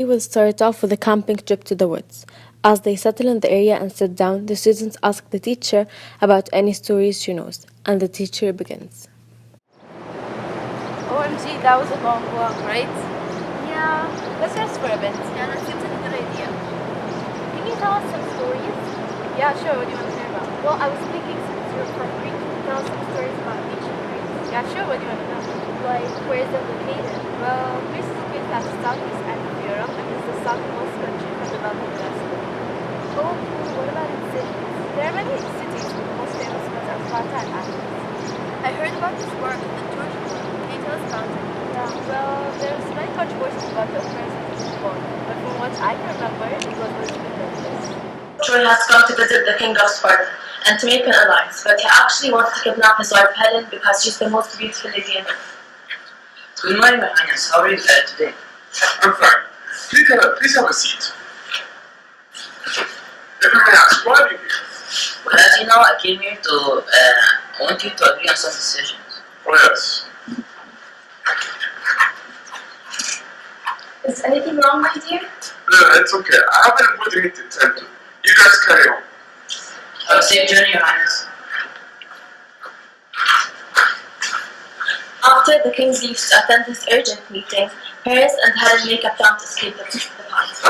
We will start off with a camping trip to the woods. As they settle in the area and sit down, the students ask the teacher about any stories she knows, and the teacher begins. OMG, that was a long walk, right? Yeah, Let's rest for a bit. yeah, that seems like a good idea. Can you tell us some stories? Yeah, sure. What do you want to hear about? Well, I was thinking since you're from Greece, can you tell us some stories about ancient Greece? Yeah, sure. What do you want to know? Like, where is it located? Well, Greece is located at the southeast end of Europe and is the southernmost country from the Belt of UNESCO. Oh, cool. What about in cities? There are many cities, but the most famous ones are Sparta and Athens. I heard about this war in the Trojan War. Can you tell us about it? Yeah, well, there's many controversies about the affairs of this war, but from what I can remember, it was legitimate. Troy has come to visit the king of Sparta and to make an alliance, but he actually wants to kidnap his wife Helen because she's the most beautiful lady in Greece. Good morning, my highness. How are you today? I'm fine. Please have a seat. If I may ask, why are you here? Well, as you know, I came here to I want you to agree on some decisions. Oh, yes. Is anything wrong, my dear? No, it's okay. I have an important meeting to attend to. You guys carry on. Have a safe journey, your highness. After the king leaves to attend his urgent meeting, Paris and Helen make a plan to escape the palace.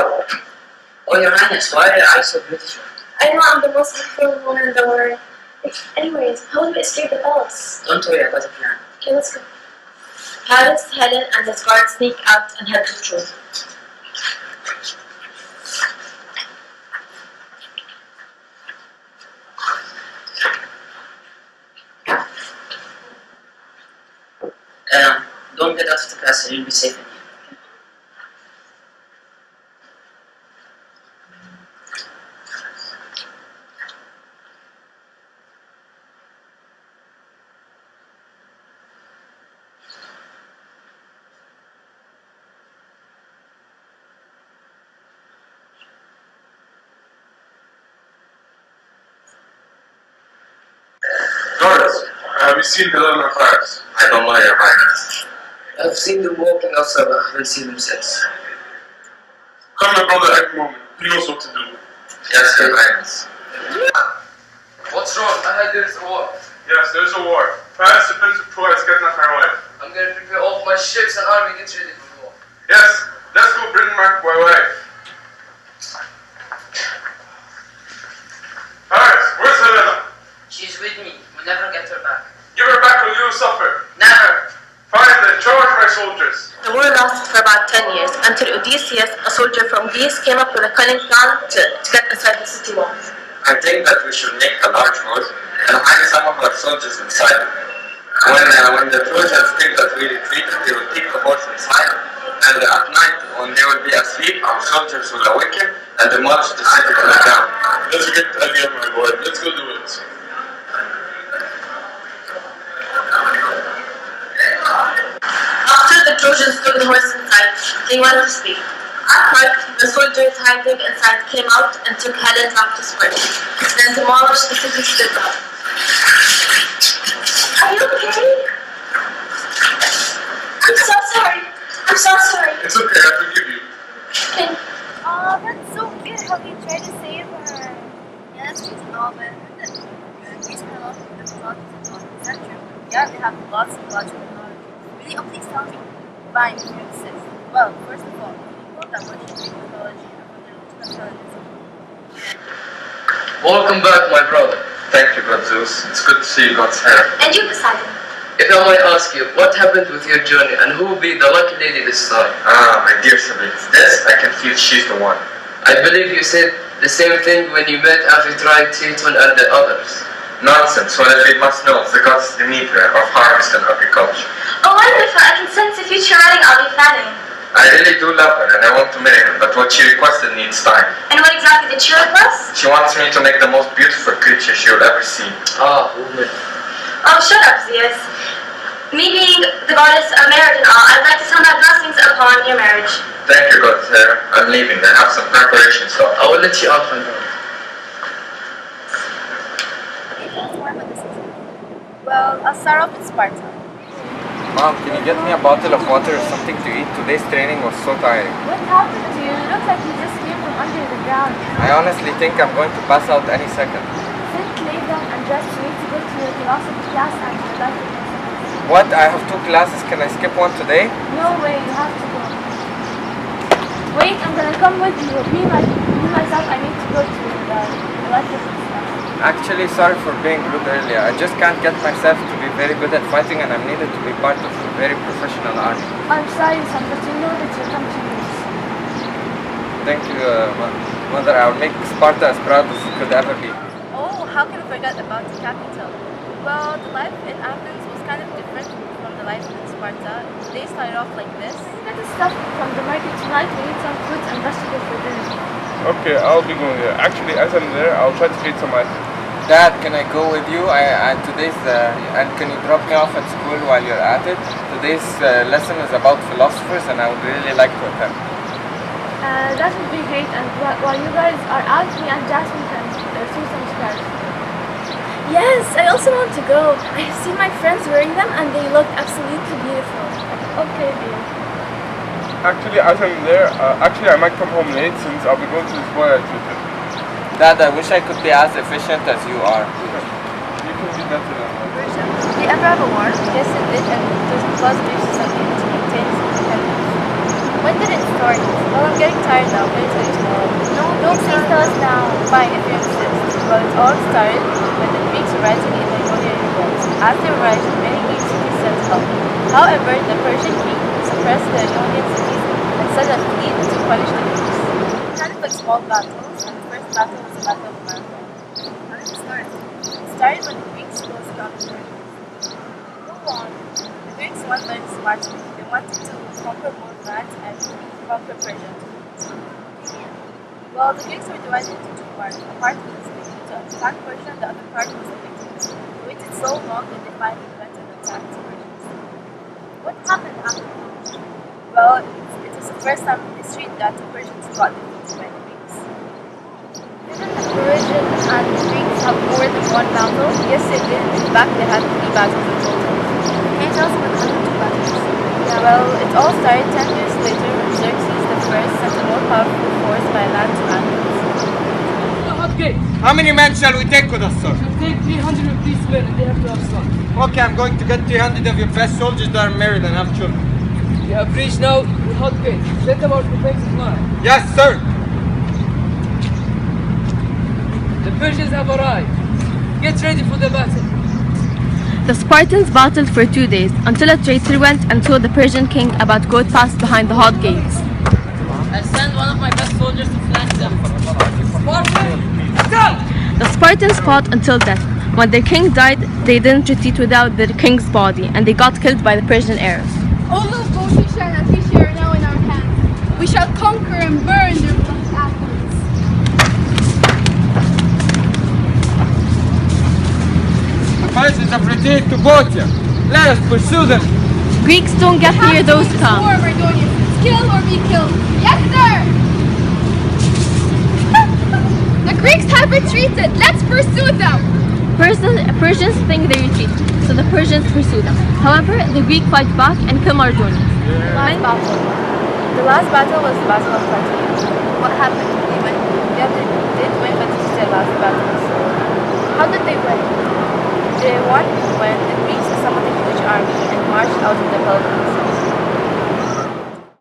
Oh, your highness, why are your eyes so beautiful? I know I'm the most beautiful woman in the world. Anyways, how do we escape the palace? Don't worry, I got a plan. Okay, let's go. Paris, Helen, and his guards sneak out and head to Troy. Don't get out of the castle, you'll be safe in here. Guards, have you seen Helen and Paris? I don't know, your highness. I've seen them walking outside, but I haven't seen them since. Come, my brother, at the moment. He knows what to do. Yes, your highness. What's wrong? I heard there's a war. Yes, there's a war. Paris, the Prince of Troy, has kidnapped my wife. I'm gonna prepare all of my ships and army get ready for war. Yes, let's go bring back my wife. Paris, where's Helena? She's with me. We'll never get her back. Give her back or you'll suffer. Never! Fine then, charge my soldiers. The war lasted for about 10 years until Odysseus, a soldier from Greece, came up with a cunning plan to get inside the city walls. I think that we should make a large wood and hide some of our soldiers inside it. When the Trojans think that we retreated, they will take the horse inside, and at night, when they will be asleep, our soldiers will awaken and demolish the city to the ground. That's a good idea, my boy. Let's go do it. After the Trojans took the horse inside, they went to sleep. At night, the soldiers hiding inside came out and took Helen back to Sparta, then demolished the city to the ground. Are you okay? I'm so sorry. I'm so sorry. It's okay, I forgive you. Okay. Oh, that's so good how you tried to save her. Yeah, that's cute and all, but I heard that Greece had a lot of difficulties in Is that true? Yeah, they have lots of logical knowledge. Really? Oh, please tell me. Fine, here it says. Well, first of all, people that much in Greek mythology and from their intellectualism. Welcome back, my brother. Thank you, God Zeus. It's good to see you, God's hair. And you, Poseidon? If I might ask you, what happened with your journey and who will be the lucky lady this time? Ah, my dear Sabine, this I can feel she's the one. I believe you said the same thing when you met Amphitrite, Triton and the others. Nonsense. What if you must know, the goddess Demeter of harvest and agriculture. Oh, wonderful. I can sense the future wedding I'll be planning. I really do love her and I want to marry her, but what she requested needs time. And what exactly did she request? She wants me to make the most beautiful creature she will ever see. Ah, woman. Oh, shut up, Zeus. Me being the goddess of marriage and all, I'd like to send my blessings upon your marriage. Thank you, God's hair. I'm leaving. I have some preparations to I will let you out, my brother. Well, I'll start off with Sparta. Mom, can you get me a bottle of water or something to eat? Today's training was so tiring. What happened to you? looks like he just came from under the ground. I honestly think I'm going to pass out any second. Sit, lay down, and dress. You need to go to your philosophy class and your life principles. What? I have 2 classes. Can I skip one today? No way, you have to go. Wait, I'm gonna come with you. Myself, I need to go to the life principles class. Actually, sorry for being rude earlier. I just can't get myself to be very good at fighting, and I'm needed to be part of a very professional army. I'm sorry, son, but you know that you'll come to use. Thank you, Mother. I'll make Sparta as proud as it could ever be. Oh, how can I forget about the capital? Well, the life in Athens was kind of different from the life in Sparta. They started off like this. Get the stuff from the market tonight. We need some fruits and vegetables for dinner. Okay, I'll be going there. Actually, as I'm there, I'll try to feed some items. Dad, can I go with you? And can you drop me off at school while you're at it? Today's lesson is about philosophers, and I would really like to attend. That would be great. And while you guys are out, me and Jasmine can see some stars. Yes, I also want to go. I have seen my friends wearing them, and they look absolutely beautiful. Okay, dear. Actually, as I'm there, I might come home late since I'll be going to the spoiler tutor. Dad, I wish I could be as efficient as you are. You can be better than that. Did you ever have a war? Yes, it did, and it was because of your society to maintain its independence. When did it start? Well, I'm getting tired now. Can I tell you tomorrow? No, don't please tell us now. Fine, if you insist. Well, it all started when the Greeks were rising in the Ionian revolt. As they were rising, many Greek cities sent help. However, the Persian king suppressed the Ionian cities and sent a fleet to punish the Greeks. Kind of like small battles, and the first battle was the Battle of Marathon. How did it start? It started when the Greeks closed down the Persians. Go on. The Greeks won very smartly. They wanted to conquer more land and conquer Persia. Well, the Greeks were divided into 2 parts. A part was to attack Persia, and the other part was the victory. They waited so long that they finally went and attacked the Persians. What happened after that? Well, it was the first time in history that the Persians got defeated by the Greeks. Didn't the Persians and the Greeks have more than one battle? Yes, they did. In fact, they had 3 battles in total. Can you tell us what happened to battles? Yeah, well, it all started 10 years later when Xerxes I sent a more powerful force by land to Athens. How many men shall we take with us, sir? We'll take 300 of these men and they have to have sons. Okay, I'm going to get 300 of your best soldiers that are married and have children. You have reached now the hot gate. Set about the faces line. Yes, sir. The Persians have arrived. Get ready for the battle. The Spartans battled for 2 days until a traitor went and told the Persian king about going past behind the hot gates. I send one of my best soldiers to flank them. The Spartans fought until death. When their king died, they didn't retreat without their king's body, and they got killed by the Persian arrows. All of Boeotia and Athens are now in our hands. We shall conquer and burn their bloody Athens. The Persians have retreated to Boeotia. Let us pursue them. Greeks don't get near those camps. War, Mardonians. Kill or be killed. Yes, sir! The Greeks have retreated. Let's pursue them. Persians think they retreat, so the Persians pursue them. However, the Greeks fight back and kill Mardonians. The last battle was the Battle of Plataea. What happened? They win. Yeah, they did win, but this is their last battle. So how did they win? They won when the Greeks assembled a huge army and marched out of the Peloponnese.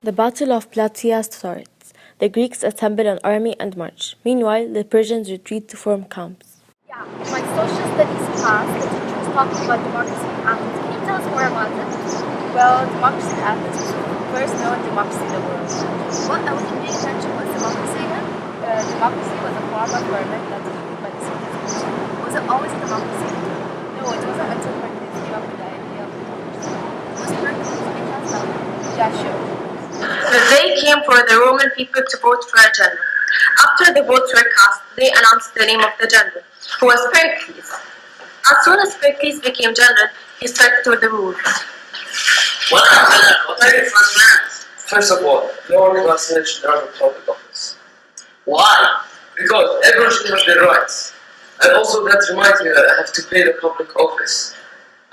The Battle of Plataea starts. The Greeks assemble an army and march. Meanwhile, the Persians retreat to form camps. Yeah, my social studies class, the teacher was talking about democracy in Athens. Can you tell us more about it? Well, democracy in Athens was the first known democracy in the world. What? I wasn't paying attention. What's democracy again? Democracy was a form of government that was ruled by the citizens. Was it always a democracy? No, it wasn't until Pericles came up with the idea of democracy. Was Pericles any chance now? Yeah, sure. The day came for the Roman people to vote for a general. After the votes were cast, they announced the name of the general, who was Pericles. As soon as Pericles became general, he started with the rules. Welcome, General. What are your first plans? First of all, no one classmate should have a public office. Why? Because everyone should have their rights. And also that reminds me that I have to pay the public office.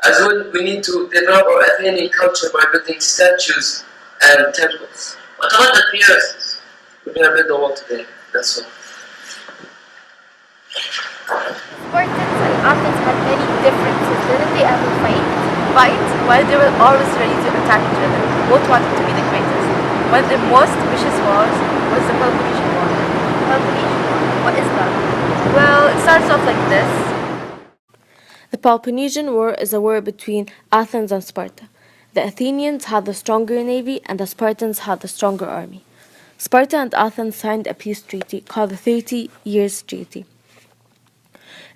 As well, we need to develop our Athenian culture by building statues and temples. What about the peers? We're gonna build a wall today. That's all. Spartans and Athens had many differences. Didn't they ever fight? Fight? While they were always ready to attack each other. Both wanted to be the greatest. One of the most vicious wars was the Peloponnesian War. Peloponnesian War? What is that? Well, it starts off like this. The Peloponnesian War is a war between Athens and Sparta. The Athenians had the stronger navy and the Spartans had the stronger army. Sparta and Athens signed a peace treaty called the 30 Years' Treaty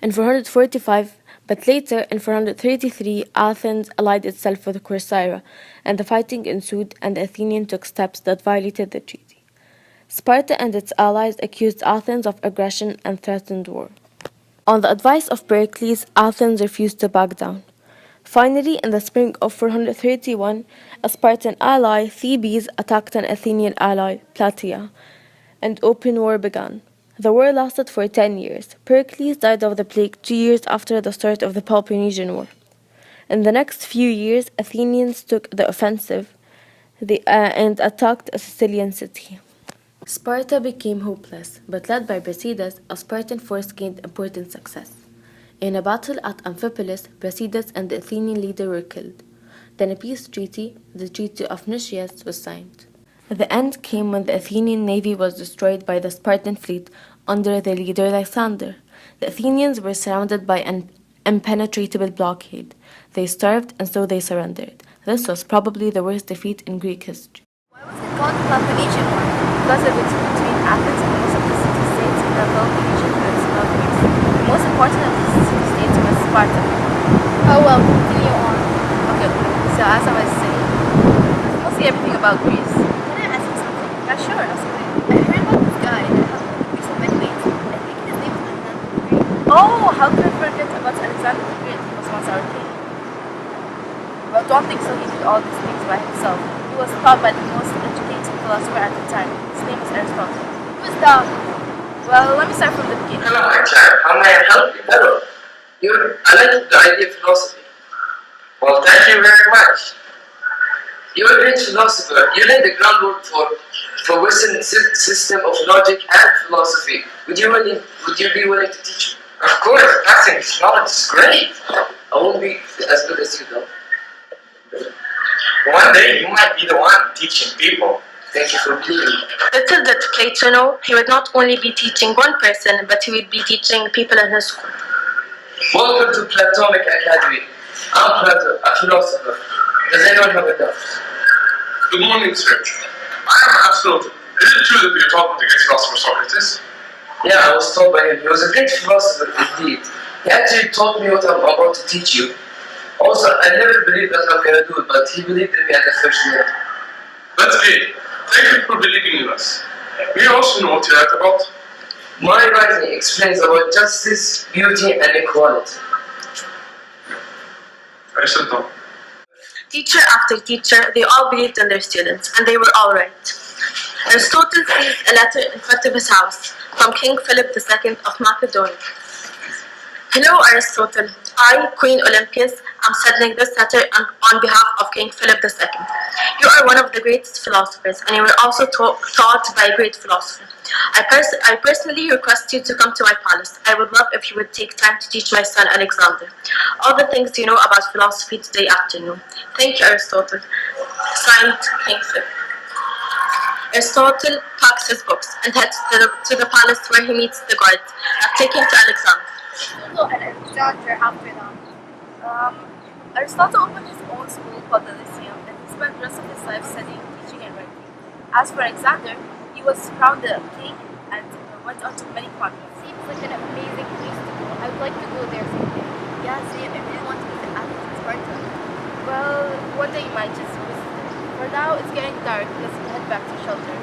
in 445, but later in 433 Athens allied itself with Corcyra, and the fighting ensued and the Athenians took steps that violated the treaty. Sparta and its allies accused Athens of aggression and threatened war. On the advice of Pericles, Athens refused to back down. Finally, in the spring of 431, a Spartan ally, Thebes, attacked an Athenian ally, Plataea, and open war began. The war lasted for 10 years. Pericles died of the plague 2 years after the start of the Peloponnesian War. In the next few years, Athenians took the offensive and attacked a Sicilian city. Sparta became hopeless, but led by Brasidas, a Spartan force gained important success. In a battle at Amphipolis, Brasidas and the Athenian leader were killed. Then a peace treaty, the Treaty of Nicias, was signed. The end came when the Athenian navy was destroyed by the Spartan fleet under their leader Lysander. The Athenians were surrounded by an impenetrable blockade. They starved and so they surrendered. This was probably the worst defeat in Greek history. Why was it called the Peloponnesian War? Because of it's between Athens and most of the city-states in the Peloponnesian Peninsula of Greece. The most important of the city-states was Sparta. Oh well, continue on. Okay, so as I was saying, mostly everything about Greece. Can I ask you something? Yeah, sure, absolutely. I heard about this guy that helped Greece in many ways. I think his name was Alexander the Great. Oh, how could I forget about Alexander the Great? He was once our king. Well, don't think so. He did all these things by himself. He was taught by the most educated philosopher at the time. His name is Aristotle. Who's that? Well, let me start from the beginning. Hello, my child. How may I help you? Hello. I like the idea of philosophy. Well, thank you very much. You're a great philosopher. You laid the groundwork for Western system of logic and philosophy. Would you be willing to teach me? Of course, passing this knowledge is great. I won't be as good as you though. One day you might be the one teaching people. Thank you for believing me. Little did Plato know, he would not only be teaching one person, but he would be teaching people in his school. Welcome to Platonic Academy. I'm Plato, a philosopher. Does anyone have a doubt? Good morning, sir. I am absolutely. Is it true that you're talking to the great philosopher Socrates? Yeah, I was told by him. He was a great philosopher indeed. He actually taught me what I'm about to teach you. Also, I never believed that I'm going to do it, but he believed in me at the first minute. That's great. Thank you for believing in us. We also know what you write about. My writing explains about justice, beauty, and equality. I said no. Teacher after teacher, they all believed in their students, and they were all right. Aristotle sees a letter in front of his house from King Philip II of Macedonia. Hello, Aristotle. I, Queen Olympias, am sending this letter on behalf of King Philip II. You are one of the greatest philosophers, and you were also taught by a great philosopher. I personally request you to come to my palace. I would love if you would take time to teach my son Alexander all the things you know about philosophy today afternoon. Thank you, Aristotle. Signed, King Philip. Aristotle packs his books and heads to the palace where he meets the guards that take him to Alexander. Aristotle and Alexander after that. Aristotle opened his own school called the Lyceum, and he spent the rest of his life studying, teaching, and writing. As for Alexander, he was crowned the king and went on to many conquests. Seems like an amazing place to go. I would like to go there someday. Yeah, same. I really want to visit Athens and Sparta. Well, one day you might just visit it. For now, it's getting dark. Let's head back to shelter.